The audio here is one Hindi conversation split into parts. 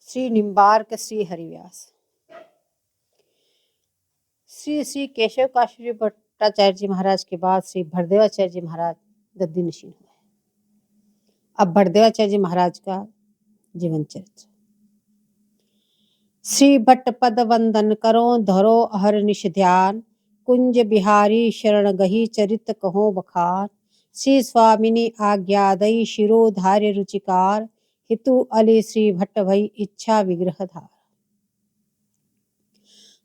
श्री निम्बार्क श्री हरिव्यास। श्री श्री केशव काशीरी भट्टाचार्य जी महाराज के बाद श्री भरदेवाचार्य जी महाराज गद्दी नशीन हुए। अब भरदेवाचार्य जी महाराज का जीवन चरित्र। श्री भट्ट पद वंदन करो धरो अहरनिश ध्यान, कुंज बिहारी शरण गही चरित कहो बखान। श्री स्वामिनी आज्ञा दई शिरोधार्य रुचिकार, हितु अली श्री भट्ट भई इच्छा विग्रह धार।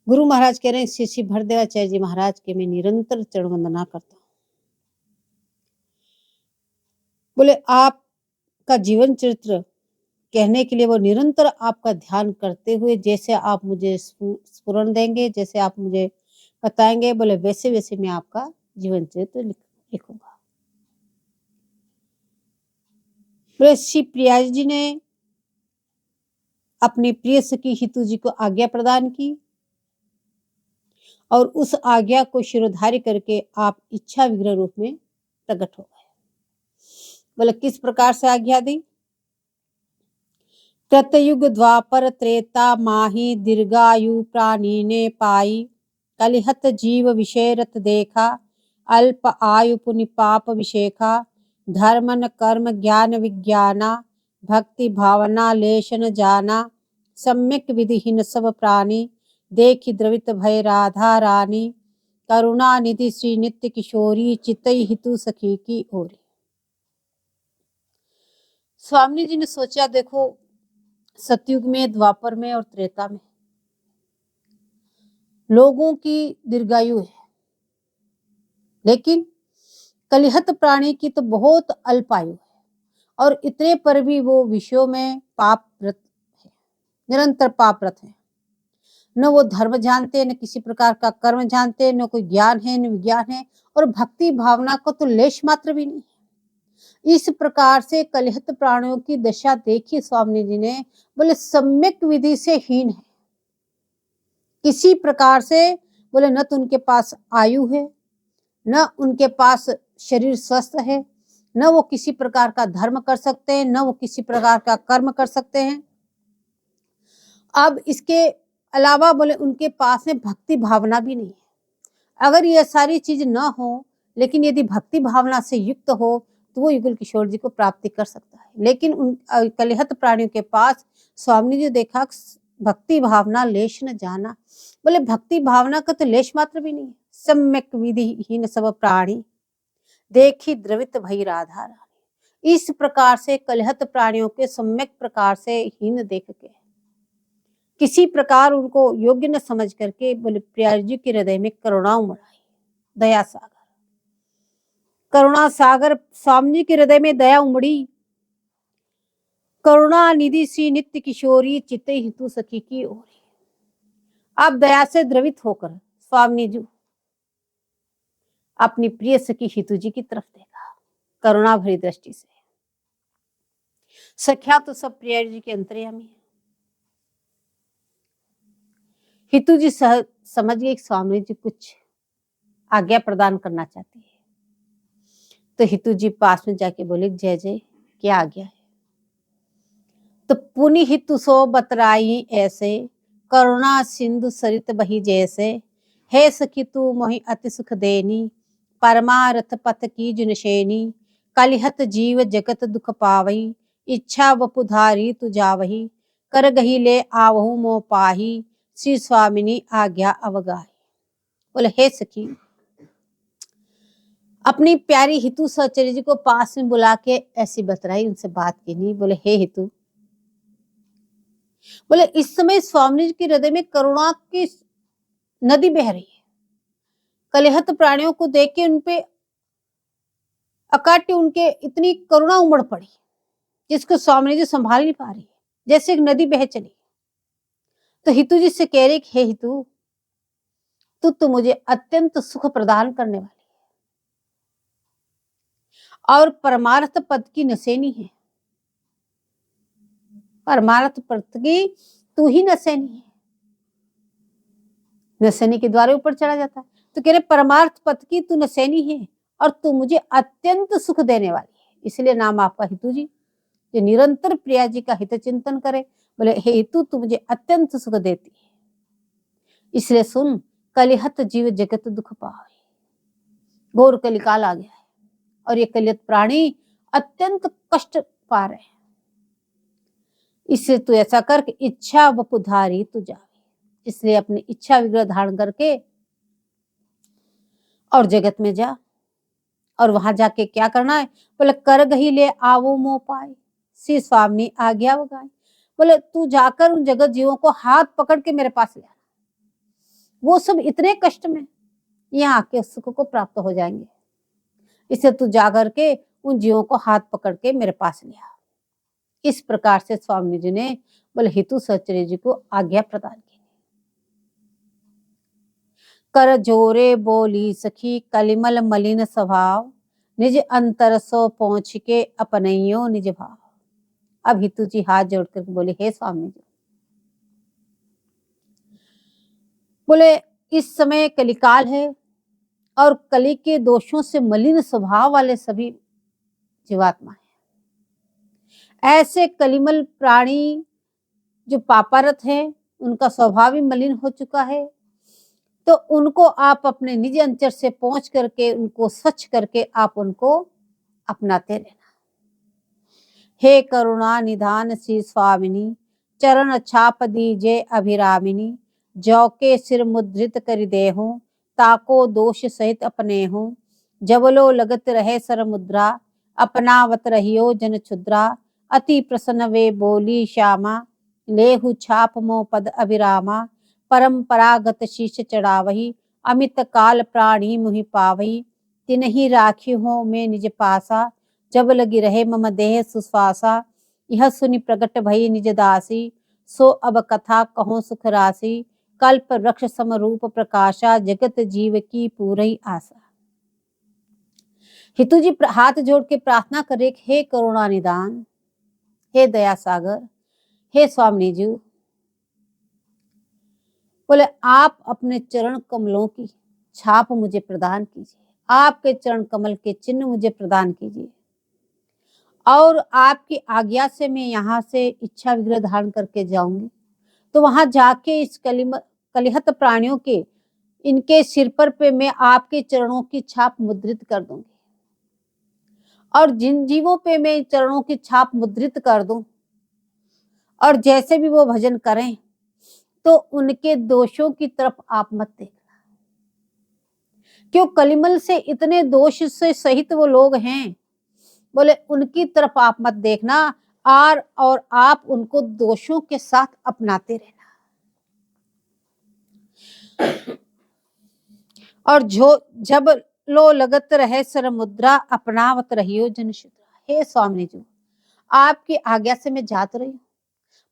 गुरु महाराज कह रहे हैं श्री श्री भरदेवाचार्य जी महाराज के मैं निरंतर चरण वंदना करता हूँ। बोले आपका जीवन चरित्र कहने के लिए वो निरंतर आपका ध्यान करते हुए जैसे आप मुझे स्फुरण देंगे, जैसे आप मुझे बताएंगे, बोले वैसे वैसे मैं आपका जीवन चरित्र लिखूंगा। बोले श्री प्रिया जी ने अपने प्रिय सखी हितू जी को आज्ञा प्रदान की और उस आज्ञा को शिरोधार्य करके आप इच्छा विग्रह रूप में प्रकट हो गए। बोले किस प्रकार से आज्ञा दी? कृतयुग द्वापर त्रेता माही दीर्घायु प्राणी ने पाई, कलिहत जीव विषय रत देखा, अल्प आयु पुनि पाप विशेखा, धर्मन कर्म ज्ञान विज्ञाना, भक्ति भावना लेशन जाना, सम्यक विधिहीन सब प्राणी, देखी द्रवित भय राधा रानी, करुणा निधि श्री नित्य किशोरी, चितई हितु सखी की ओरी। स्वामी जी ने सोचा देखो सतयुग में, द्वापर में और त्रेता में लोगों की दीर्घायु है, लेकिन कलिहत प्राणी की तो बहुत अल्प आयु है और इतने पर भी वो विषयों में पापरत है, निरंतर पापरत है। न वो धर्म जानते, न किसी प्रकार का कर्म जानते, न कोई ज्ञान है, न विज्ञान है, और भक्ति भावना को तो लेश मात्र भी नहीं है। इस प्रकार से कलिहत प्राणियों की दशा देखी स्वामी जी ने, बोले सम्यक विधि से हीन है। किसी प्रकार से बोले न तो उनके पास आयु है, न उनके पास शरीर स्वस्थ है, न वो किसी प्रकार का धर्म कर सकते हैं, न वो किसी प्रकार का कर्म कर सकते हैं। अब इसके अलावा बोले उनके पास में भक्ति भावना भी नहीं है। अगर ये सारी चीज न हो, लेकिन यदि भक्ति भावना से युक्त हो तो वो युगल किशोर जी को प्राप्ति कर सकता है। लेकिन उन कलिहत प्राणियों के पास स्वामी जी देखा भक्ति भावना लेश न जाना, बोले भक्ति भावना का तो लेश मात्र भी नहीं है। सम्यक विधिहीन सब प्राणी, देखी द्रवित भई राधा रानी। इस प्रकार से कलिहत प्राणियों के सम्यक प्रकार से हीन देख के किसी प्रकार उनको योग्य न समझ करके बोले प्रिया जी के हृदय में करुणा उमड़ाई, दया सागर, करुणा सागर स्वामी के हृदय में दया उमड़ी। करुणा निधि श्री नित्य किशोरी, चित्ते हितु सखी की ओरी। अब दया से द्रवित होकर स्वामी जी अपनी प्रिय सखी हितू जी की तरफ देखा करुणा भरी दृष्टि से। सख्या तो सब प्रिया जी के अंतर्यामी है। हितू जी समझ गए स्वामी जी कुछ आज्ञा प्रदान करना चाहती है, तो हितू जी पास में जाके बोले जय जय क्या आज्ञा है? तो पुनि हितु सो बतराई ऐसे, करुणा सिंधु सरित बही जैसे, हे सखी तू मोहि अति सुख देनी, परमारथ पथ की जुनशेनी, कलिहत जीव जगत दुख पावही, इच्छा वपुधारी तु जावही, कर गही ले आवहु मो पाही, श्री स्वामिनी आज्ञा अवगाही। बोले हे सखी, अपनी प्यारी हितू सहचर्य जी को पास में बुला के ऐसी बतराई, उनसे बात की नहीं। बोले हे हितू, बोले इस समय स्वामी जी के हृदय में करुणा की नदी बह रही है। कलिहत प्राणियों को देख के उनपे अकाट्य उनके इतनी करुणा उमड़ पड़ी जिसको स्वामी जी संभाल नहीं पा रही है, जैसे एक नदी बह चली। तो हितू जी से कह रही हे हितू, तू तो मुझे अत्यंत सुख प्रदान करने वाली है और परमार्थ पद की नसेनी है। परमार्थ पद की तू ही नसेनी है, नसेनी के द्वारा ऊपर चढ़ा जाता है। तो कह रहे परमार्थ पद की तू नसेनी है और तू मुझे अत्यंत सुख देने वाली है। इसलिए नाम आपका हितू जी, जो निरंतर प्रिया जी का हित चिंतन करे, बोले हे हितु तू मुझे अत्यंत सुख देती है, इसलिए सुन कलिहत जीव जगत दुख पावे। घोर कलिकाल आ गया है और ये कलिहत प्राणी अत्यंत कष्ट पा रहे हैं, इससे तू ऐसा कर कि इच्छा वपुधारी तू जावे, इसलिए अपनी इच्छा विग्रह धारण करके और जगत में जा। और वहां जाके क्या करना है? बोले कर गही ले आवो मोह पाए, श्री स्वामी आज्ञा वगाए। बोले तू जाकर उन जगत जीवों को हाथ पकड़ के मेरे पास ले आना, वो सब इतने कष्ट में यहाँ आके सुख को प्राप्त हो जाएंगे, इससे तू जाकर के उन जीवों को हाथ पकड़ के मेरे पास ले आ। इस प्रकार से स्वामी जी ने बोले हितु सहचर्य जी को आज्ञा प्रदान की। कर जोरे बोली सखी कलिमल मलिन स्वभाव, निज अंतर सो पहुंच के अपनइयो निज भाव। अब हितु जी हाथ जोड़कर बोले हे स्वामी जी, बोले इस समय कलिकाल है और कली के दोषों से मलिन स्वभाव वाले सभी जीवात्मा है। ऐसे कलिमल प्राणी जो पापारत है, उनका स्वभाव ही मलिन हो चुका है, तो उनको आप अपने निज अंतर से पहुंच करके उनको स्वच्छ करके आप उनको अपनाते रहना। हे करुणा निधान श्री स्वामिनी, चरण छाप दीजे अभिरामिनी, जौ के सिर मुद्रित कर देहूं, ताको दोष सहित अपने हूं। जबलो लगत रहे सर मुद्रा, अपनावत रहियो जन क्षुद्रा। अति प्रसन्न वे बोली श्यामा, लेहु छाप मो पद अभिरामा। परंपरागत शीश चढ़ावही, अमित काल प्राणी मुहि पावही। तिनहि राखी हो मैं निज पासा, जब लगी रहे मम देह सुश्वासा। यह सुनि प्रगट भई निज दासी, सो अब कथा कहो सुख राशि। कल्प वृक्ष समरूप प्रकाशा, जगत जीव की पूरी आशा। हितु जी हाथ जोड़ के प्रार्थना करे, हे करुणा निदान, हे दया सागर, हे स्वामी जी, बोले आप अपने चरण कमलों की छाप मुझे प्रदान कीजिए, आपके चरण कमल के चिन्ह मुझे प्रदान कीजिए। और आपकी आज्ञा से मैं यहाँ से इच्छा विग्रह धारण करके जाऊंगी, तो वहां जाके इस कलिहत प्राणियों के इनके सिर पर पे मैं आपके चरणों की छाप मुद्रित कर दूंगी। और जिन जीवों पे मैं चरणों की छाप मुद्रित कर दूं और जैसे भी वो भजन करें, तो उनके दोषों की तरफ आप मत देखना, क्यों कलिमल से इतने दोष से सहित वो लोग हैं। बोले उनकी तरफ आप मत देखना, और आप उनको दोषों के साथ अपनाते रहना। और जब लो लगत रहे सर मुद्रा, अपनावत रहियो जन शुद्रा। हे स्वामी जी, आपकी आज्ञा से मैं जात रही हूँ,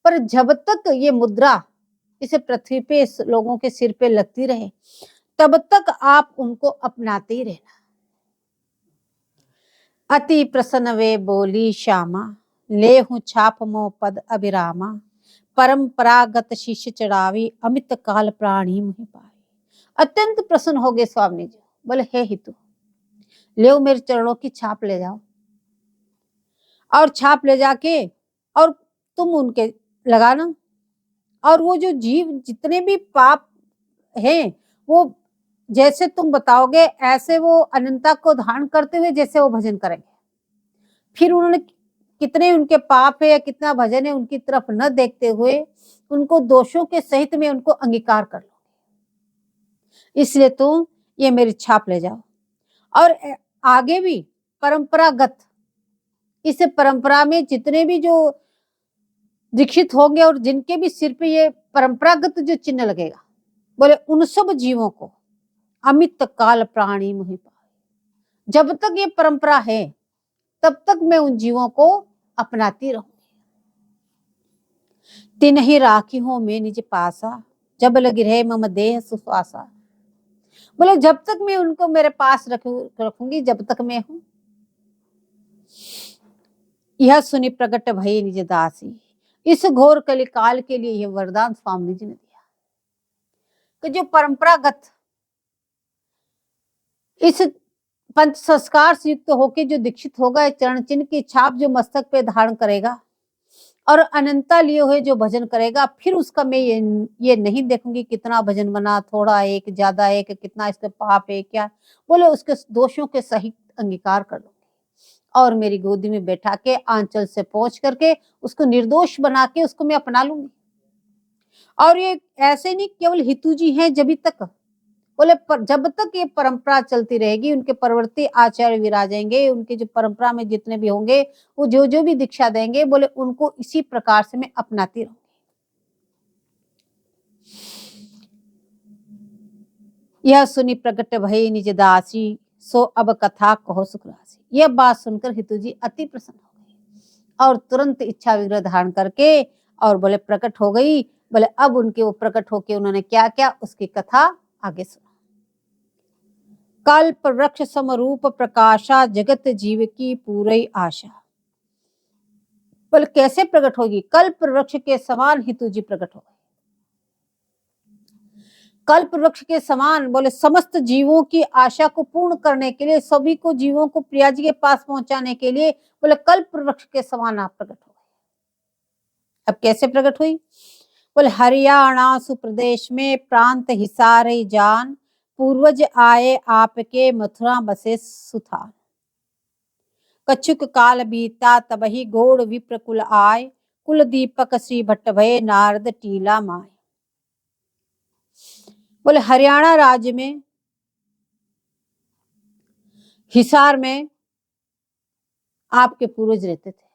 पर जब तक ये मुद्रा इसे पृथ्वी पे लोगों के सिर पे लगती रहे, तब तक आप उनको अपनाते ही रहना। अति प्रसन्न वे बोली श्यामा, लेहु छाप मो पद अभिरामा। परंपरागत शिष्य चढ़ावी, अमित काल प्राणी मुहि पाई। अत्यंत प्रसन्न हो गए स्वामी जी, बोले हे हितु, ले मेरे चरणों की छाप ले जाओ, और छाप ले जाके और तुम उनके लगाना। और वो जो जीव जितने भी पाप हैं, वो जैसे तुम बताओगे ऐसे वो अनंता को धारण करते हुए जैसे वो भजन करेंगे। फिर उन्होंने कितने उनके पाप है या कितना भजन है, उनकी तरफ न देखते हुए उनको दोषों के सहित में उनको अंगीकार कर लो। इसलिए तुम ये मेरी छाप ले जाओ। और आगे भी परंपरागत, इस परंपरा में जितने भी जो दीक्षित होंगे और जिनके भी सिर पे ये परंपरागत जो चिन्ह लगेगा, बोले उन सब जीवों को अमित काल प्राणी मुहि पाए। जब तक ये परंपरा है तब तक मैं उन जीवों को अपनाती रहूंगी। तिनहि राखी हो मैं निज पासा, जब लगी रहे मम देह सुश्वासा। बोले जब तक मैं उनको मेरे पास रखूंगी, जब तक मैं हूं। यह सुनी प्रगट भई निज दासी, इस घोर कलिकाल के लिए यह वरदान स्वामी जी ने दिया कि जो परंपरागत इस पंच संस्कार से युक्त होकर जो दीक्षित होगा, चरण चिन्ह की छाप जो मस्तक पे धारण करेगा और अनंता लिए हुए जो भजन करेगा, फिर उसका मैं ये नहीं देखूंगी कितना भजन बना, थोड़ा एक, ज्यादा एक, कितना इसके पाप है क्या। बोले उसके दोषों के सही अंगीकार कर लूंगी और मेरी गोदी में बैठा के आंचल से पोंछ करके उसको निर्दोष बना के उसको मैं अपना लूंगी। और ये ऐसे नहीं केवल हितू जी हैं जब तक, बोले जब तक ये परंपरा चलती रहेगी, उनके परवर्ती आचार्य विराजेंगे, उनके जो परंपरा में जितने भी होंगे, वो जो जो भी दीक्षा देंगे, बोले उनको इसी प्रकार से मैं अपनाती रहूंगी। यह सुनी प्रकट भई निज दासी, सो अब कथा कहो सुख राशि। यह बात सुनकर हितू जी अति प्रसन्न हो गई और तुरंत इच्छा विग्रह धारण करके और बोले प्रकट हो गई। बोले अब उनके वो प्रकट होके उन्होंने क्या क्या, उसकी कथा आगे सुना। कल्प वृक्ष समरूप प्रकाशा, जगत जीव की पूरी आशा। बोले कैसे प्रकट होगी? कल्प वृक्ष के समान हितू जी प्रकट हो गए। कल्प वृक्ष के समान, बोले समस्त जीवों की आशा को पूर्ण करने के लिए, सभी को जीवों को प्रिया जी के पास पहुंचाने के लिए, बोले कल्प वृक्ष के समान आप प्रकट हो गए। अब कैसे प्रकट हुई? बोले हरियाणा सुप्रदेश में प्रांत हिसार जान, पूर्वज आए आपके मथुरा बसे सुथान। कछुक काल बीता तबहि घोड़ विप्रकुल आय, कुल दीपक श्री भट्ट भय नारद टीला माय। बोले हरियाणा राज्य में हिसार में आपके पूर्वज रहते थे।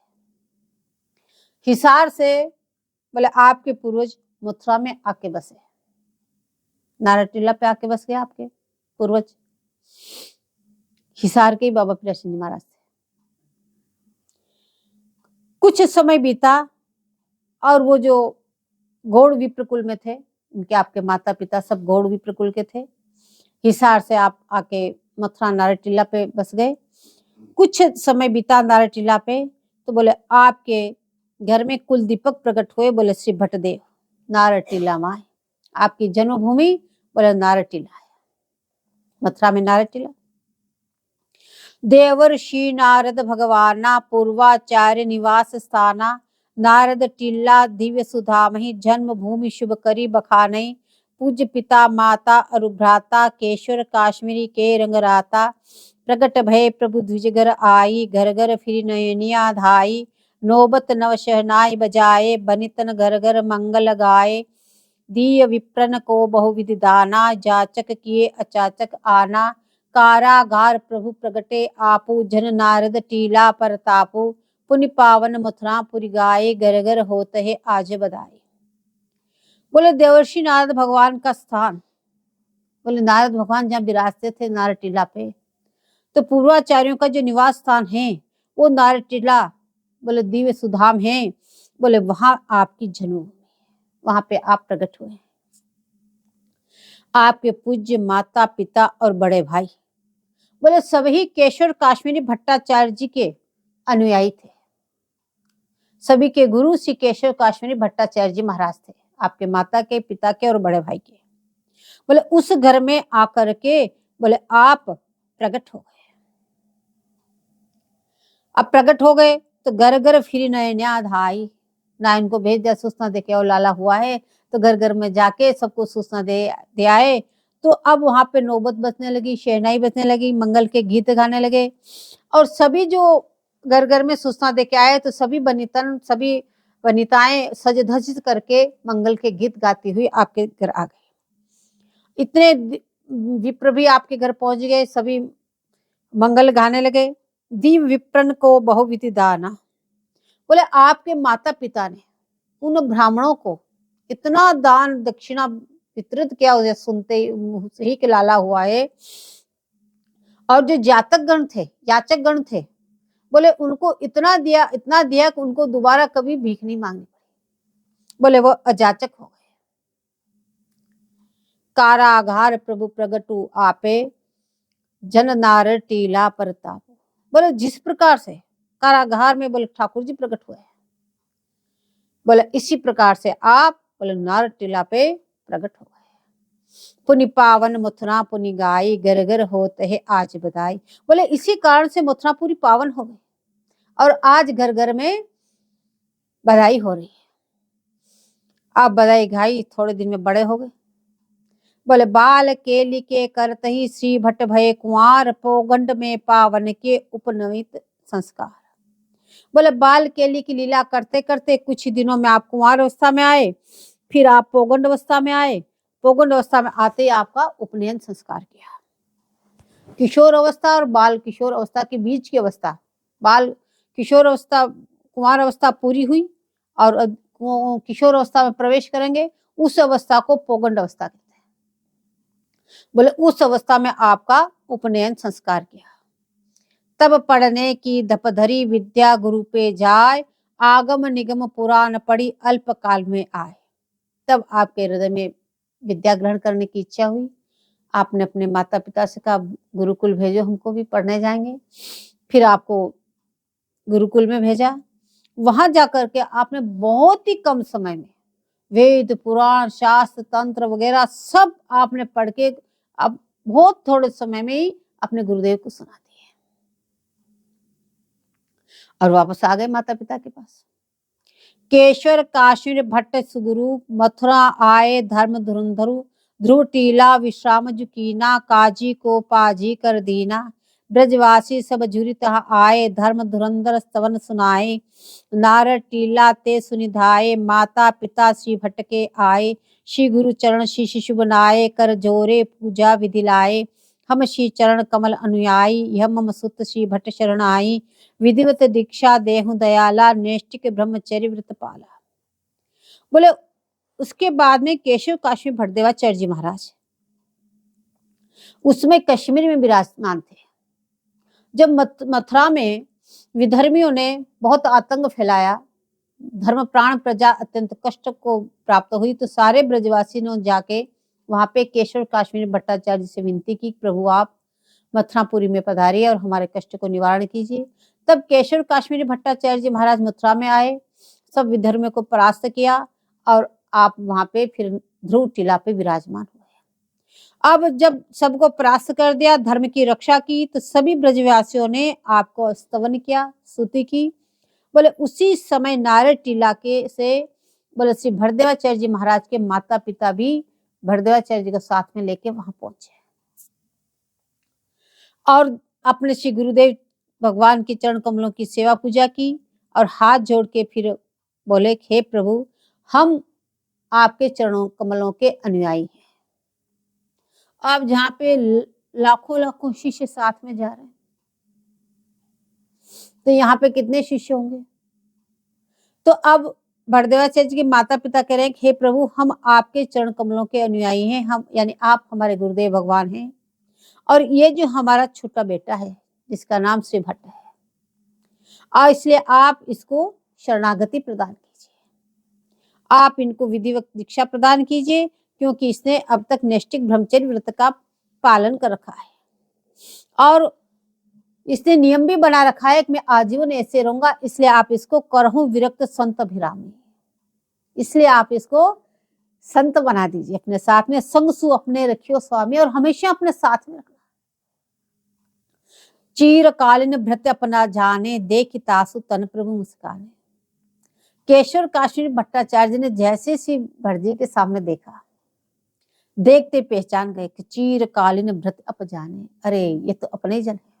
हिसार से बोले आपके पूर्वज मथुरा में आके बसे, नारद टीला पे आके बस गए आपके पूर्वज। हिसार के ही बाबा प्रिया सिंह जी महाराज थे। कुछ समय बीता और वो जो गौड़ विप्रकुल में थे, उनके आपके माता पिता सब गौड़ विप्रकुल के थे। हिसार से आप आके मथुरा नारद टीला पे बस गए। कुछ समय बीता नारद टीला पे, तो बोले आपके घर में कुल दीपक प्रकट हुए, बोले श्री भट्टदेव नारद टीला माए। आपकी जन्मभूमि बोले नारद टीला है, मथुरा में नारद टीला। देवर्षि नारद भगवाना, पूर्वाचार्य निवास स्थाना, नारद टीला दिव्य सुधामहि, जन्म भूमि शुभ करी बखानई। पूज्य पिता माता अरुभ्राता, केशवर काश्मीरी के रंगराता। प्रकट भय प्रभु द्विजगर आई, घर घर फिर नयनिया धाई। नौबत नव शहनाई बजाए, बनितन घर घर मंगल गाए। दीय विप्रन को बहुविधि दाना, जाचक किए अचाचक आना। कारागार प्रभु प्रगटे आपू, जन नारद टीला परतापू। पुण्य पावन मथुरापुरी गाये, घर घर होत है आज बधाई। बोले देवर्षि नारद भगवान का स्थान, बोले नारद भगवान जहाँ विराजते थे नारद टीला पे, तो पूर्वाचार्यों का जो निवास स्थान है वो नारद टीला, बोले दिव्य सुधाम है। बोले वहां आपकी जन्म, वहां पे आप प्रकट हुए। आपके पूज्य माता पिता और बड़े भाई, बोले सभी केशवर काश्मीरी भट्टाचार्य जी के अनुयायी थे। सभी के गुरु श्री केशव काश्मीरी भट्टाचार्य जी महाराज थे, आपके माता के, पिता के और बड़े भाई के। बोले उस घर में आकर के बोले आप प्रकट हो गए। अब प्रकट हो गए तो घर घर फिर नयनिया धाई, ना इनको भेज दिया सूचना दे के, और लाला हुआ है तो घर घर में जाके सबको सूचना दे आए। तो अब वहां पे नौबत बजने लगी, शहनाई बजने लगी, मंगल के गीत गाने लगे। और सभी जो घर घर में सूचना दे के आए, तो सभी सभी वनिताएं सज धज करके मंगल के गीत गाती हुई आपके घर आ गई। इतने विप्र भी आपके घर पहुंच गए, सभी मंगल गाने लगे। दीव विप्रन को बहुविधि दाना, बोले आपके माता पिता ने उन ब्राह्मणों को इतना दान दक्षिणा वितरित किया, उसे सुनते ही के लाला हुआ है। और जो जातक गण थे, याचक गण थे, बोले उनको इतना दिया कि उनको दोबारा कभी भीख नहीं मांगनी पड़ी। बोले वो अजाचक हो गए। कारागार प्रभु प्रगटू आपे, जन नारद टीला परताप। बोले जिस प्रकार से कारागार में बोले ठाकुर जी प्रकट हुए, बोले इसी प्रकार से आप बोले नारद टीला पे प्रकट हो गए। पुनि पावन मथुरा पुनि गाई, घर घर होते है आज बधाई। बोले इसी कारण से मथुरापुरी पावन हो गई और आज घर घर में बधाई हो रही है। आप बधाई घाई थोड़े दिन में बड़े हो गए। बोले बाल केली के करत ही श्री भट्ट भय कुंवर पोगंड में पावन के उपनवित संस्कार। बोले बाल केली की लीला करते करते कुछ ही दिनों में आप कुंवर अवस्था में आए, फिर आप पोगंड अवस्था में आए। पोगंड अवस्था में आते ही आपका उपनयन संस्कार किया। किशोर अवस्था और बाल किशोर अवस्था के बीच की अवस्था, बाल किशोर अवस्था कुंवर अवस्था पूरी हुई और किशोर अवस्था में प्रवेश करेंगे, उस अवस्था को पोगंड अवस्था कहते हैं। बोले उस अवस्था में आपका उपनयन संस्कार किया। तब पढ़ने की धपधरी विद्या गुरु पे जाए, आगम निगम पुराण पढ़ी अल्प काल में आए। तब आपके हृदय में विद्या ग्रहण करने की इच्छा हुई। आपने अपने माता पिता से कहा गुरुकुल भेजो, हमको भी पढ़ने जाएंगे। फिर आपको गुरुकुल में भेजा। वहां जाकर के आपने बहुत ही कम समय में वेद पुराण शास्त्र तंत्र वगैरह सब आपने पढ़ के अब बहुत थोड़े समय में ही अपने गुरुदेव को सुना दिए और वापस आ गए माता पिता के पास। केशवर काश्मीर भट्ट सुगुरु मथुरा आए धर्म धुरंधरु, ध्रुव टीला विश्राम जुकीना, काजी को पाजी कर दीना। ब्रजवासी सब झुरित आए, धर्म धुरंधर स्तवन सुनाए। नारद टीला ते सुनिधाए, माता पिता श्री भट्ट के आए। श्री गुरु चरण श्री शिशु बनाए, कर जोरे पूजा विधि लाए। हम श्री चरण कमल अनुयायी, यह मम सुत श्री भट्ट शरण आई। विधिवत दीक्षा देहु दयाला, नैष्टिक ब्रह्मचर्य व्रत पाला। बोले उसके बाद में केशव काश्मीर भट्टदेवाचार्य जी महाराज उसमें कश्मीर में विराजमान थे। जब मथुरा में विधर्मियों ने बहुत आतंक फैलाया, धर्म प्राण प्रजा अत्यंत कष्ट को प्राप्त हुई, तो सारे ब्रजवासी ने जाके वहां पे केशव काश्मीर भट्टाचार्य से विनती की, प्रभु आप मथुरापुरी में पधारिए और हमारे कष्ट को निवारण कीजिए। तब केशव काश्मीरी भट्टाचार्य जी महाराज मथुरा में आए, सब विधर्मियों को परास्त किया और आप वहां पे फिर ध्रुव टीला पे विराजमान हुए। अब जब सबको परास्त कर दिया, धर्म की रक्षा की, तो सभी ब्रजवासियों ने आपको स्तवन किया, स्तुति की। बोले उसी समय नारद टीला के से बोले श्री भट्टदेवाचार्य जी महाराज के माता पिता भी भट्टदेवाचार्य जी को साथ में लेके वहां पहुंचे और अपने श्री गुरुदेव भगवान के चरण कमलों की सेवा पूजा की और हाथ जोड़ के फिर बोले हे प्रभु, हम आपके चरणों कमलों के अनुयायी हैं। अब जहाँ पे लाखों लाखों शिष्य साथ में जा रहे हैं, तो यहाँ पे कितने शिष्य होंगे? तो अब भट्टदेवाचार्य जी के माता पिता कह रहे हैं हे प्रभु, हम आपके चरण कमलों के अनुयायी हैं, हम यानी आप हमारे गुरुदेव भगवान हैं और ये जो हमारा छोटा बेटा है जिसका नाम श्री भट्ट है, और इसलिए आप इसको शरणागति प्रदान कीजिए, आप इनको विधिवत दीक्षा प्रदान कीजिए, क्योंकि इसने अब तक नैष्टिक ब्रह्मचर्य व्रत का पालन कर रखा है और इसने नियम भी बना रखा है कि मैं आजीवन ऐसे रहूंगा, इसलिए आप इसको करहूं विरक्त संत अभिरामी, इसलिए आप इसको संत बना दीजिए, अपने साथ में संग सु अपने रखियो स्वामी, और हमेशा अपने साथ में रखना। चीरकालीन भृत्य अपना जाने, देख तासु तन प्रभु मुस्काने। केशव काश्मीर भट्टाचार्य ने जैसे श्री भट्ट जी के सामने देखा, देखते पहचान गए कि चीरकालीन भृत्य अप जाने, अरे ये तो अपने जन है।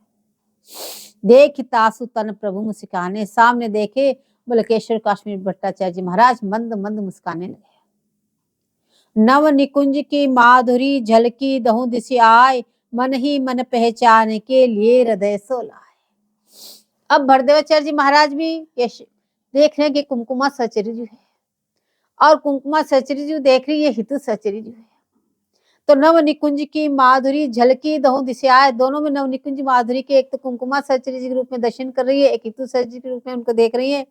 देख तासु तन प्रभु मुस्काने, सामने देखे बोले केशव काश्मीर भट्टाचार्य जी महाराज मंद मंद मुस्काने लगे। नव निकुंज की माधुरी झलकी दहु दिशि आए, मन ही मन पहचाने के लिए हृदय सो लाए। अब भट्टदेवाचार्य जी महाराज भी देख रहे हैं कि कुमकुमा सचरी जी है और कुमकुमा सचरी जी देख रही है हितु सचरी जी है, तो नव निकुंज की माधुरी झलकी दहु दिशि आए, दोनों में नव निकुंज माधुरी के एक तो कुमकुमा सचरी जी के रूप में दर्शन कर रही है, एक हितु सचरी के रूप में उनको देख रही है।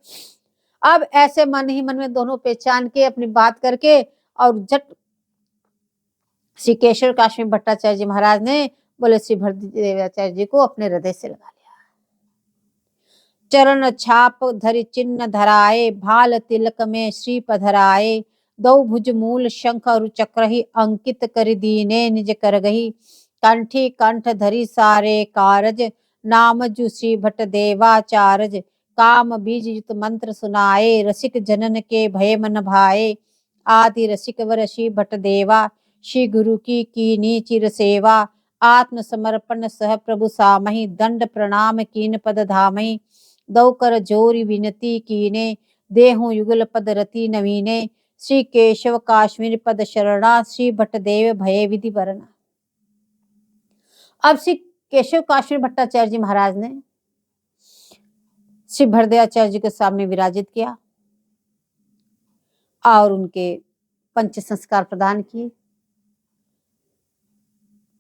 अब ऐसे मन ही मन में दोनों पहचान के अपनी बात करके और झट श्री केशव काश्मीर भट्टाचार्य जी महाराज ने बोले श्री भट्टदेवाचार्य जी को अपने हृदय से लगा लिया। चरण छाप धरि चिन्ह धराए, भाल तिलक में श्री पधराए। दौ भुज मूल शंख और चक्र ही अंकित कर दीने निज कर गही। कंठी कंठ धरि सारे कारज, नाम जु श्री भट्टदेवाचार्य। काम बीज युत मंत्र सुनाए, रसिक जनन के भय मन भाए। आदि रसिक वर श्री भट्ट देवा, श्री गुरु की कीनी चिर सेवा। आत्म समर्पण सह प्रभु सामहि, दंड प्रणाम कीन पद धामहि। दौ कर जोरी विनती कीने, देहु युगल पद रति नवीने। श्री केशव काश्मीर पद शरणा, श्री भट्ट देव भय विधि वरना। अब श्री केशव काश्मीर भट्टाचार्य जी महाराज ने श्री भरदेवाचार्य जी के सामने विराजित किया और उनके पंच संस्कार प्रदान किए,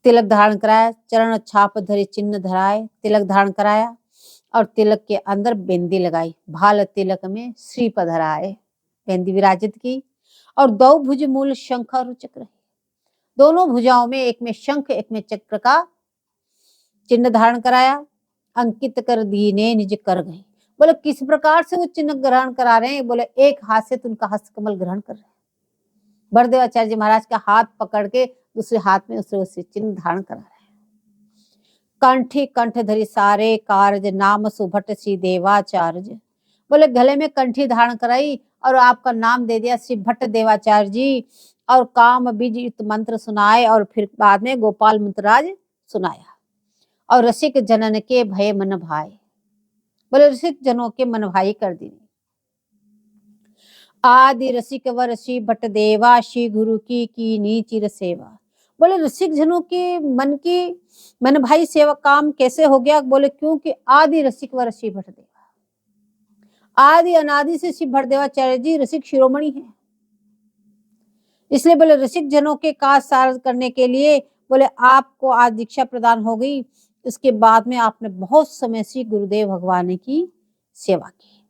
तिलक धारण कराया, चरण छाप धरे चिन्ह धराए, तिलक धारण कराया और तिलक के अंदर बिंदी लगाई। भाल तिलक में श्री पधराए, बिंदी विराजित की और दो भुज मूल शंख और चक्र, दोनों भुजाओं में, एक में शंख एक में चक्र का चिन्ह धारण कराया। अंकित कर दीने निज कर गए। बोले किस प्रकार से वो चिन्ह ग्रहण करा रहे हैं? बोले एक हाथ से तो उनका हस्त कमल ग्रहण कर रहे हैं, भरदेवाचार्य जी महाराज का हाथ पकड़ के दूसरे हाथ में उसे चिन्ह धारण करा रहे हैं। कंठी कंठ धरी सारे कारज, नाम सुभट श्री देवाचार्य। बोले गले में कंठी धारण कराई और आपका नाम दे दिया श्री भट्ट देवाचार्य जी, और काम बीज युक्त मंत्र सुनाए और फिर बाद में गोपाल मंत्रराज सुनाया। और रसिक जनन के भय मन भाई, बोले रसिक जनों के मन भाई कर दी। आदि रसिक वर श्री भट्ट देवा, श्री गुरु की नी चिर सेवा। बोले रसिक जनों के मन भाई सेवा काम कैसे हो गया? बोले क्योंकि आदि रसिक वर श्री भट्ट देवा, आदि अनादि से श्री भट्टदेवाचार्य जी रसिक शिरोमणि हैं, इसलिए बोले रसिक जनों के काज सार करने के लिए बोले आपको आज दीक्षा प्रदान हो गई। इसके बाद में आपने बहुत समय से गुरुदेव भगवान की सेवा की।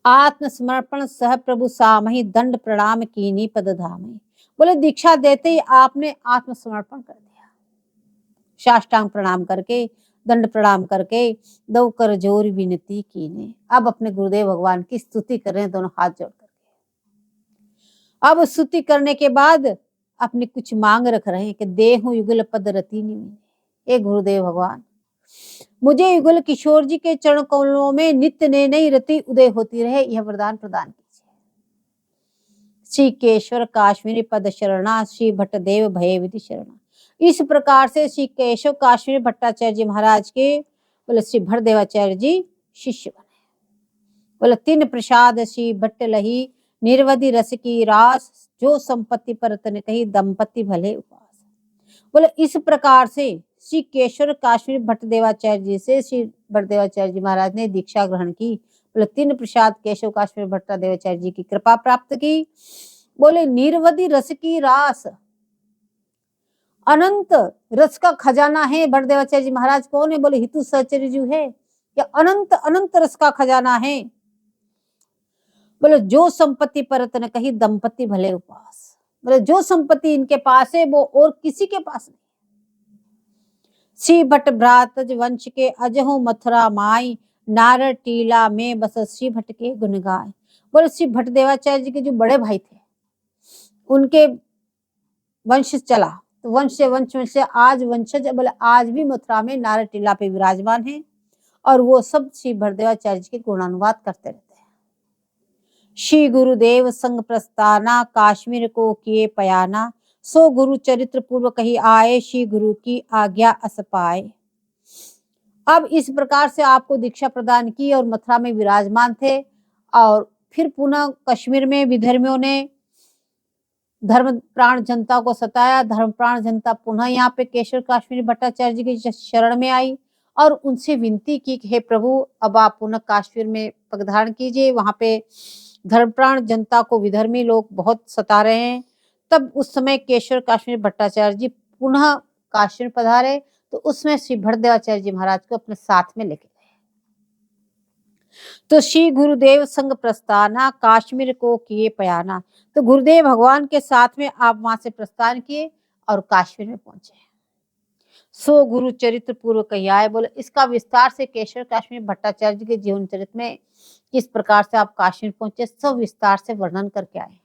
आत्मसमर्पण सह प्रभु सामहि, दंड प्रणाम कीनी पद धामहि। बोले दीक्षा देते ही आपने आत्मसमर्पण कर दिया, साष्टांग प्रणाम करके, दंड प्रणाम करके, दो कर जोर विनती कीने। अब अपने गुरुदेव भगवान की स्तुति कर रहे हैं दोनों हाथ जोड़ करके। अब स्तुति करने के बाद अपनी कुछ मांग रख रहे हैं कि देहु युगल पद रति निमिने। हे गुरुदेव भगवान, मुझे युगल किशोर जी के चरण कमलों में नित्य नई नई रति उदय होती रहे, यह वरदान प्रदान कीजिए। श्री केशव काश्मीरी पद शरणा, श्री भट्ट देव भय विधि शरणा। इस प्रकार से श्री केशव काश्मीरी भट्टाचार्य जी महाराज के बोले श्री भरदेवाचार्य जी शिष्य बने। बोले तीन प्रसाद श्री भट्ट लही, निर्वधि रस की रास, जो संपत्ति परतन कही, दंपति भले उपास। बोले इस प्रकार से श्री केशव काश्मीर भट्टदेवाचार्य जी से श्री भट्टदेवाचार्य जी महाराज ने दीक्षा ग्रहण की। बोले तीन प्रसाद केशव काश्मीर भट्टदेवाचार्य जी की कृपा प्राप्त की। बोले निर्वधि रस की रास, अनंत रस का खजाना है भट्टदेवाचार्य जी महाराज। कौन है? बोले हितु सहचर्य जी है, या अनंत अनंत रस का खजाना है। बोले जो संपत्ति परत न कही, दंपति भले उपास। बोले जो संपत्ति इनके पास है वो और किसी के पास नहीं। श्री भट्ट भ्रातज वंश के अजहु मथुरा माई, नारद टीला में बस श्री भट्ट के गुण गाय। बोले श्री भट्टदेवाचार्य जी के जो बड़े भाई थे उनके वंश चला, तो वंश से आज वंशज बोले आज भी मथुरा में नारद टीला पे विराजमान है, और वो सब श्री भट्टदेवाचार्य जी के गुणानुवाद करते रहते हैं। श्री गुरुदेव संग प्रस्थाना, काश्मीर को किए पयाना, सो गुरु चरित्र पूर्व कही आए, श्री गुरु की आज्ञा अस पाए। अब इस प्रकार से आपको दीक्षा प्रदान की और मथुरा में विराजमान थे, और फिर पुनः कश्मीर में विधर्मियों ने धर्म प्राण जनता को सताया। धर्म प्राण जनता पुनः यहाँ पे केशव काश्मीरी भट्टाचार्य जी की शरण में आई और उनसे विनती की कि हे प्रभु, अब आप पुनः काश्मीर में पगधारण कीजिए, वहां पे धर्मप्राण जनता को विधर्मी लोग बहुत सता रहे हैं। तब उस समय केशव काश्मीरी भट्टाचार्य जी पुनः काश्मीर पधारे, तो उसमें श्री भट्टदेवाचार्य जी महाराज को अपने साथ में लेके गए। तो श्री गुरुदेव संग प्रस्थाना, काश्मीर को किए पयाना। तो गुरुदेव भगवान के साथ में आप वहां से प्रस्थान किए और काश्मीर में पहुंचे। सो गुरु चरित्र पूर्व कहियाए। बोले इसका विस्तार से केशव काश्मीर भट्टाचार्य जी के जीवन चरित्र में किस प्रकार से आप काश्मीर पहुंचे, सब विस्तार से वर्णन करके आए।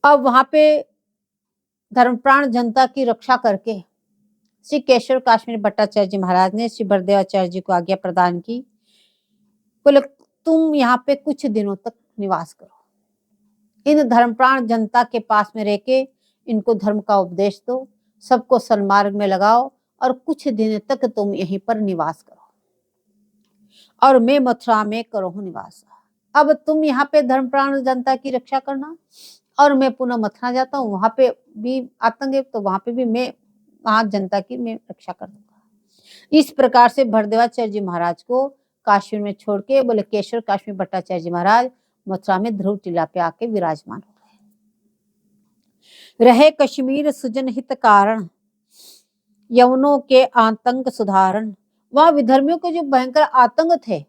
अब वहां पे धर्मप्राण जनता की रक्षा करके श्री केशव काश्मीर भट्टाचार्य जी महाराज ने श्री भरदेवाचार्य जी को आज्ञा प्रदान की, बोले तुम यहाँ पे कुछ दिनों तक निवास करो, इन धर्मप्राण जनता के पास में रह के इनको धर्म का उपदेश दो, सबको सन्मार्ग में लगाओ और कुछ दिन तक तुम यहीं पर निवास करो और मैं मथुरा में करो निवास। अब तुम यहाँ पे धर्मप्राण जनता की रक्षा करना और मैं पुनः मथुरा जाता हूँ, वहां पे भी आतंक है तो वहां पे भी मैं वहां जनता की मैं रक्षा कर दूंगा। इस प्रकार से भरदेवाचार्य जी महाराज को काश्मीर में छोड़ के बोले केशव काश्मीर भट्टाचार्य जी महाराज मथुरा में ध्रुव टीला पे आके विराजमान हो गए। रहे कश्मीर सुजन हित कारण, यवनों के आतंक सुधारण। वहां विधर्मियों के जो भयंकर आतंक थे,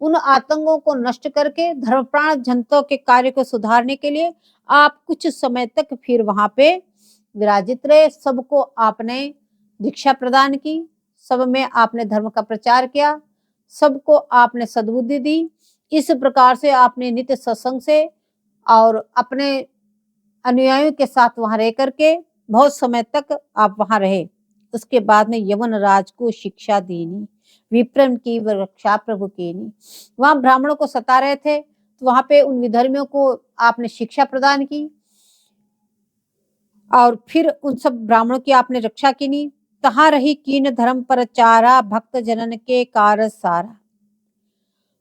उन आतंकों को नष्ट करके धर्मप्राण जनता के कार्य को सुधारने के लिए आप कुछ समय तक फिर वहां पे विराजित रहे। सबको आपने दीक्षा प्रदान की, सब में आपने धर्म का प्रचार किया, सबको आपने सद्बुद्धि दी। इस प्रकार से आपने नित्य सत्संग से और अपने अनुयायियों के साथ वहां रह करके बहुत समय तक आप वहां रहे। उसके बाद में यवन राज को शिक्षा देनी, विप्रम की रक्षा प्रभु की नहीं। वहां ब्राह्मणों को सता रहे थे तो वहां पे उन विधर्मियों को आपने शिक्षा प्रदान की और फिर उन सब ब्राह्मणों की आपने रक्षा की नहीं। तहां रही कीन धर्म प्रचारा, भक्त जनन के कार्य सारा।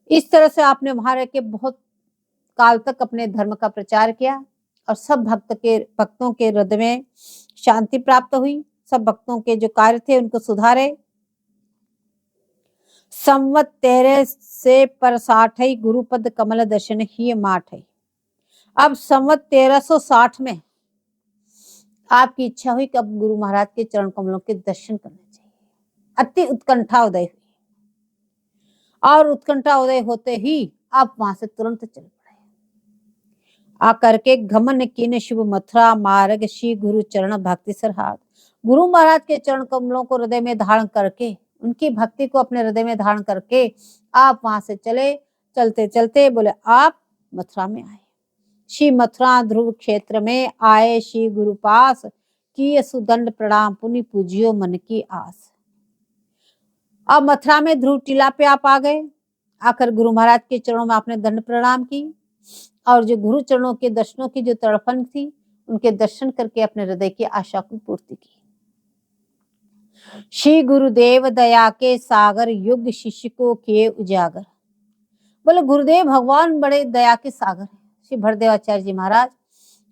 इस तरह से आपने वहां रह के बहुत काल तक अपने धर्म का प्रचार किया और सब भक्तों के हृदय में शांति प्राप्त हुई। सब भक्तों के जो कार्य थे उनको सुधारे। संवत 13 से पर 60 गुरुपद कमल दर्शन ही माठ है। अब संवत 1360 में आपकी इच्छा हुई कि अब गुरु महाराज के चरण कमलों के दर्शन करने चाहिए। अति उत्कंठा उदय हुई और उत्कंठा उदय होते ही आप वहां से तुरंत चल पड़े। आकर के घमन कीन शुभ मथुरा मार्ग, श्री गुरु चरण भक्ति सरहार। गुरु महाराज के चरण कमलों को हृदय में धारण करके, उनकी भक्ति को अपने हृदय में धारण करके आप वहां से चले। चलते चलते बोले आप मथुरा में आए। श्री मथुरा ध्रुव क्षेत्र में आए श्री गुरु पास, किए सुदंड प्रणाम पुनि पूजियो मन की आस। अब मथुरा में ध्रुव टीला पे आप आ गए। आकर गुरु महाराज के चरणों में आपने दंड प्रणाम की और जो गुरु चरणों के दर्शनों की जो तड़पन थी, उनके दर्शन करके अपने हृदय की आशा की पूर्ति की। श्री गुरुदेव दया के सागर, युग शिष्य को किए उजागर। बोले गुरुदेव भगवान बड़े दया के सागर हैं। श्री भरदेवाचार्य जी महाराज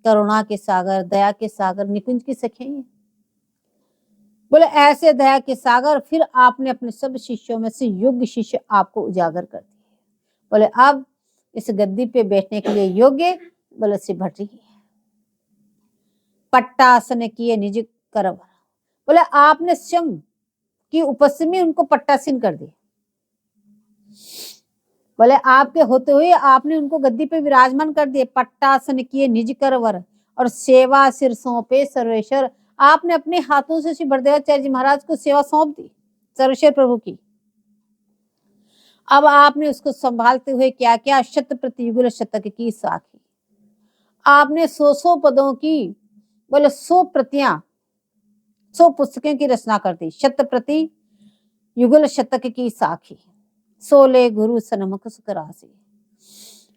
करुणा के सागर, दया के सागर, निकुंज की सखे हैं। बोले ऐसे दया के सागर फिर आपने अपने सब शिष्यों में से युग शिष्य आपको उजागर कर दिए। बोले अब इस गद्दी पे बैठने के लिए योग्य बोले श्री भट्ट जी। पट्टासन किए निज करवर। बोले आपने स्वयं की उपस्थिति में उनको पट्टासीन कर दिया। बोले आपके होते हुए आपने उनको गद्दी पे विराजमान कर दिए। पट्टासन किए निज करवर और सेवा सिर सौंपे सर्वेश्वर। आपने अपने हाथों से श्री भरदेवाचार्य जी महाराज को सेवा सौंप दी सर्वेश्वर प्रभु की। अब आपने उसको संभालते हुए क्या किया, शत प्रतियुगल शतक की साखी। आपने 100 पदों की बोले 100 प्रतियां 100 पुस्तकों की रचना कर दी। शत प्रति युगल शतक की साखी, 16 गुरु सन्मुख सुखरासी।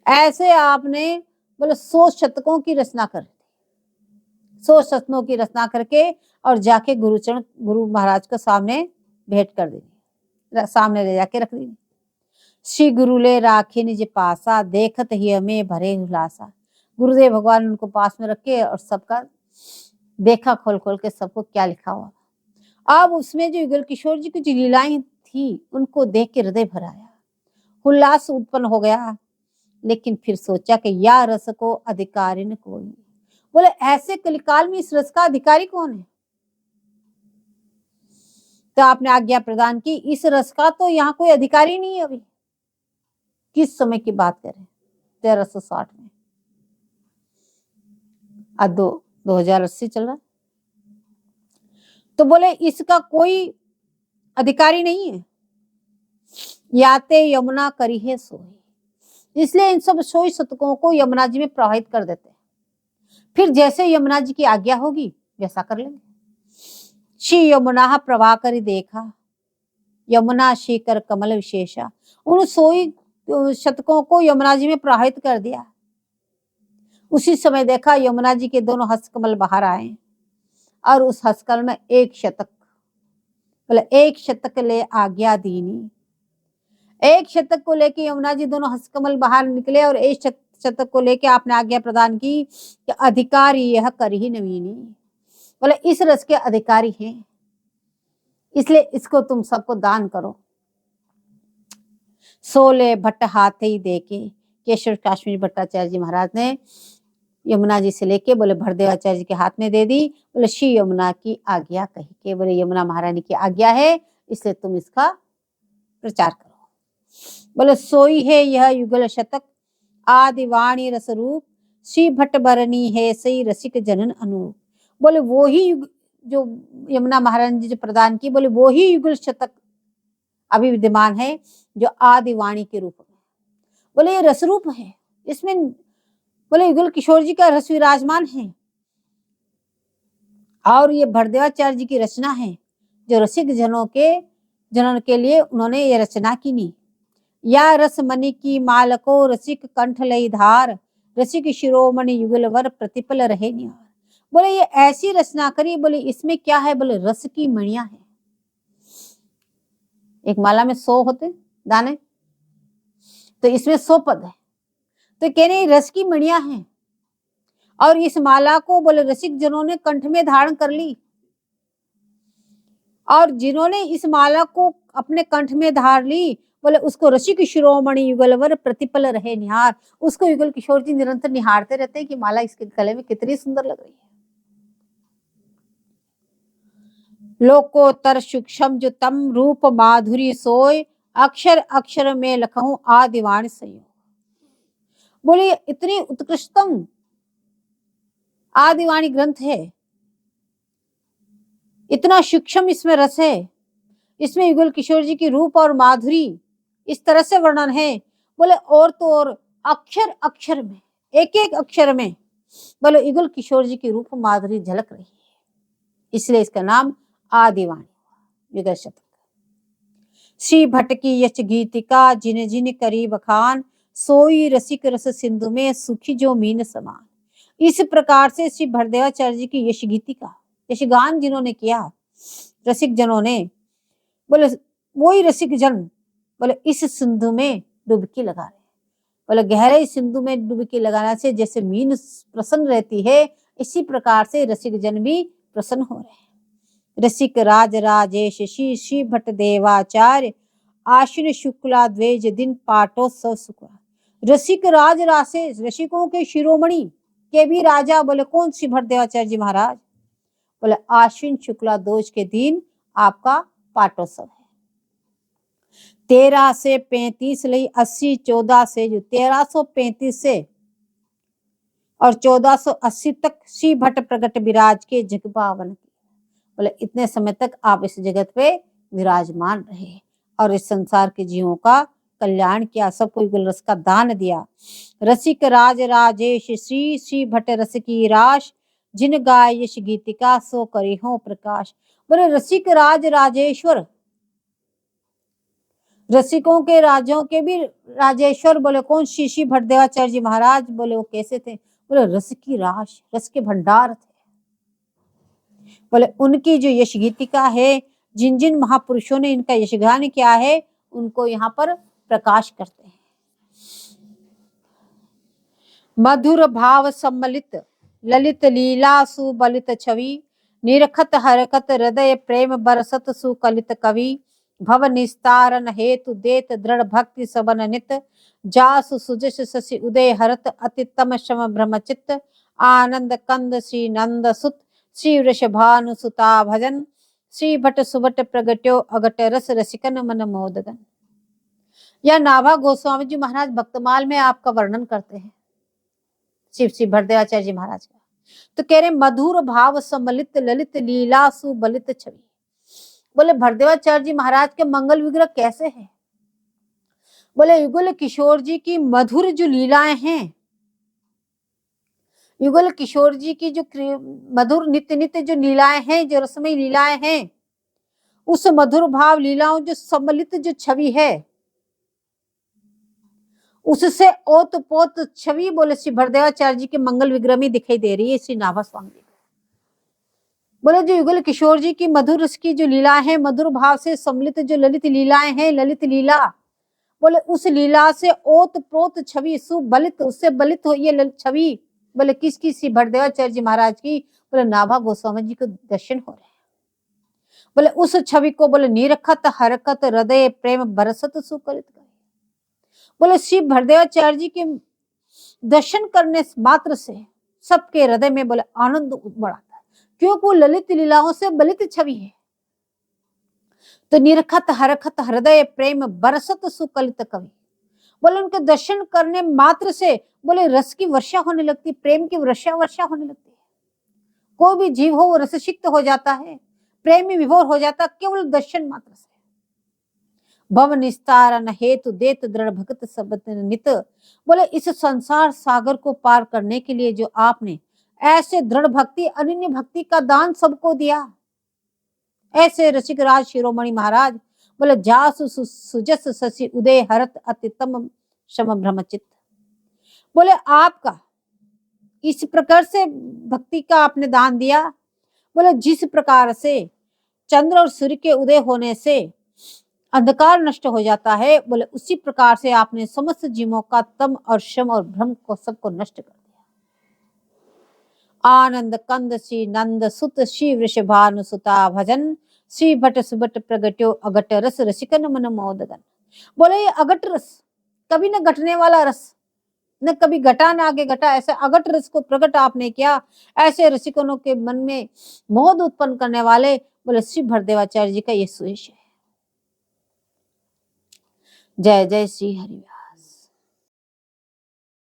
ऐसे आपने बोले 100 शतकों की रचना कर दी। 100 शतकों की रचना करके और जाके गुरु महाराज को सामने भेंट कर दी, सामने ले जाके रख दी। श्री गुरु ले राखे निज पासा, देखत ही हमें भरे हुलासा। गुरुदेव भगवान उनको पास में रखे और सबका देखा खोल खोल के सबको क्या लिखा हुआ। अब उसमें जो युगल किशोर जी की जो लीलाएं थी उनको देख के हृदय भर आया, उल्लास उत्पन्न हो गया। लेकिन फिर सोचा कि या रस को अधिकारी न कोई। बोले ऐसे कलिकाल में इस रस का अधिकारी कौन है? तो आपने आज्ञा प्रदान की, इस रस का तो यहाँ कोई अधिकारी नहीं है। अभी किस समय की बात करें, 1360 में, आज 2080 चल रहा है। तो बोले इसका कोई अधिकारी नहीं है। याते यमुना करी है सोई। इसलिए इन सब 100 शतकों को यमुना जी में प्रवाहित कर देते हैं। फिर जैसे यमुना जी की आज्ञा होगी वैसा कर लेंगे। श्री यमुना प्रभाकरी देखा, यमुना शिखर कमल विशेषा। उन सोई शतकों को यमुना जी में प्रवाहित कर दिया। उसी समय देखा यमुना जी के दोनों हस्तकमल बाहर आए और उस हस्तकमल में एक शतक, बोले एक शतक ले आज्ञा दीनी। एक शतक को लेके यमुना जी दोनों हस्तकमल बाहर निकले और एक शतक को लेके आपने आज्ञा प्रदान की कि अधिकारी यह कर ही नवीनी, बोले इस रस के अधिकारी हैं, इसलिए इसको तुम सबको दान करो। 16 भट्ट हाथ ही देके केशव काश्मीर भट्टाचार्य जी महाराज ने यमुना जी से लेके बोले भरदेवाचार्य जी के हाथ में दे दी। बोले श्री यमुना की आज्ञा कही के, बोले यमुना महारानी की आज्ञा है, इसलिए तुम इसका प्रचार करो। बोले सोई है यह युगल शतक, आदिवाणी रस रूप, श्री भट्ट बरनी है सही रसिक जनन अनुरूप। बोले वो ही युग जो यमुना महारानी जी जो प्रदान की, बोले वो ही युगल शतक अभी विद्यमान है जो आदिवाणी के रूप में। बोले ये रस रूप है, इसमें बोले युगल किशोर जी का रस विराजमान है और ये भरदेवाचार्य जी की रचना है जो रसिक जनों के लिए उन्होंने ये रचना की नी। या रसमणि की माल को रसिक कंठ लई धार, रसिक शिरोमणि युगल वर प्रतिपल रहे निहार। बोले ये ऐसी रचना करी, बोले इसमें क्या है, बोले रस की मणियां है। एक माला में 100 होते दाने, तो इसमें 100 पद है, तो कह रहे रस की मणियां हैं और इस माला को बोले रसिक जनों ने कंठ में धारण कर ली और जिन्होंने इस माला को अपने कंठ में धार ली, बोले उसको रसिक शिरोमणि युगलवर प्रतिपल रहे निहार। उसको युगल किशोर जी निरंतर निहारते रहते हैं कि माला इसके गले में कितनी सुंदर लग रही है। लोकोत्तर सूक्ष्म जो तम रूप माधुरी सोय, अक्षर अक्षर में लखूं आदिवाणी संयोग। बोले इतनी उत्कृष्टतम आदिवाणी ग्रंथ है, इतना सूक्ष्म इसमें रस है, इसमें युगल किशोर जी की रूप और माधुरी इस तरह से वर्णन है। बोले और तो और अक्षर अक्षर में, एक एक अक्षर में बोले युगल किशोर जी की रूप माधुरी झलक रही है, इसलिए इसका नाम आदिवाणी युगल शतक। श्री भट्ट की यच गीतिका जिन जिन करी बखान, सोई रसिक रस सिंधु में सुखी जो मीन समान। इस प्रकार से श्री भरदेवाचार्य जी की यश गीतिका, यशगान जिन्होंने किया रसिक जनों ने, बोले वही रसिक जन बोले इस सिंधु में डुबकी लगा रहे, बोले गहरे सिंधु में डुबकी लगाने से जैसे मीन प्रसन्न रहती है, इसी प्रकार से रसिक जन भी प्रसन्न हो रहे हैं। रसिक राज राजेश श्री श्री भट्ट देवाचार्य, आश्विन शुक्ला द्वेज दिन पाटोत्सव सुखा। रसिक राज राशेष, रसिकों के शिरोमणि के भी राजा, बोले कौन? श्री भट्टदेवाचार्य जी महाराज। बोले आश्विन शुक्ला दोष के दिन आपका पाटोत्सव है। 13 से 35 लई 80 14 से जो 1335 से और 1480 तक श्री भट्ट प्रगट विराज के जग पावन की। बोले इतने समय तक आप इस जगत पे विराजमान रहे और इस संसार के जीवों का कल्याण किया, सबको युगल रस का दान दिया। रसिक राज राजेश श्री श्री भट्ट रस की राश, जिन गाय यश गीतिका सो करी हो प्रकाश। बोले रसिक राज राजेश्वर, रसिकों के राजों के भी राजेश्वर, बोले कौन? श्री श्री भट्टदेवाचार्य जी महाराज। बोले वो कैसे थे? बोले रस की राश, रस के भंडार थे। बोले उनकी जो यश गीतिका है, जिन जिन महापुरुषों ने इनका यशगान किया है, उनको यहाँ पर प्रकाश करते हैं। मधुर भाव सम्मिलित ललित लीला सुबलित छवि, निरखत हरकत हृदय प्रेम बरसत सुकलित कवि। भव निस्तारण हेतु देत दृढ़ भक्ति सबन नित, जासु सुजस शशि उदय हरत अतितम शम ब्रह्मचित्त। आनंद कंद श्री नंद सुत श्री वृषभानु सुता भजन, श्री भट्ट सुभट प्रगट्यो अगट रस रसिकन मन मोदगन। यह नाभा गोस्वामी जी महाराज भक्तमाल में आपका वर्णन करते हैं, शिव श्री भट्टदेवाचार्य जी महाराज का। तो कह रहे मधुर भाव सम्मिलित ललित लीला सुबलित छवि। बोले भट्टदेवाचार्य जी महाराज के मंगल विग्रह कैसे हैं? बोले युगल किशोर जी की मधुर जो लीलाएं हैं, युगल किशोर जी की जो मधुर नित्य नित्य जो लीलाएं हैं, जो रसमयी लीलाएं हैं, उस मधुर भाव लीलाओं जो सम्मिलित जो छवि है, उससे ओत पोत छवि बोले श्री भरदेवाचार्य जी के मंगल विग्रह में दिखाई दे रही है श्री नाभा स्वामी जी। बोले जो युगल किशोर जी की मधुर रस की जो लीला है, मधुर भाव से सम्मिलित जो ललित लीलाएं हैं, ललित लीला, बोले उस लीला से ओत प्रोत छवि सुबलित, उससे बलित हुई ये ललित छवि, बोले किसकी? श्री भरदेवाचार्य जी महाराज की। बोले नाभा गोस्वामी जी को दर्शन हो रहे हैं। बोले उस छवि को बोले निरखत हरकत हृदय प्रेम बरसत सुकलित करे। बोले श्री भरदेवाचार्य जी के दर्शन करने मात्र से सबके हृदय में बोले आनंद उमड़ आता है, क्योंकि वो ललित लीलाओं से बलित छवि है। तो निरखत हरकत हृदय प्रेम बरसत सुकलित कवि, बोले उनके दर्शन करने मात्र से बोले रस की वर्षा होने लगती, प्रेम की वर्षा होने लगती है। कोई भी जीव हो वो रससिक्त हो जाता है, प्रेम में विभोर हो जाता केवल दर्शन मात्र से। भव निस्तारण हेतु देत दृढ़ भगत सबत नित, बोले इस संसार सागर को पार करने के लिए जो आपने ऐसे दृढ़ भक्ति अनन्य भक्ति का दान सबको दिया, ऐसे रसिक राज शिरोमणि महाराज बोले जासु सुजस शशि उदय हरत अतितम शम ब्रह्मचित। बोले आपका इस प्रकार से भक्ति का आपने दान दिया, बोले जिस प्रकार से चंद्र और सूर्य के उदय होने से अंधकार नष्ट हो जाता है, बोले उसी प्रकार से आपने समस्त जीवों का तम और शम और भ्रम को सबको नष्ट कर दिया। आनंद कंद श्री नंद सुत श्री वृषभानु सुता भजन श्री भट सुबट प्रगट्यो अगट रस रसिकन मन मोदगन। बोले ये अगट रस, कभी न घटने वाला रस, न कभी घटा न आगे घटा, ऐसे अगट रस को प्रकट आपने किया, ऐसे रसिकनों के मन में मोद उत्पन्न करने वाले बोले श्री भरदेवाचार्य जी का ये सुयश है। जय जय श्री हरिवार।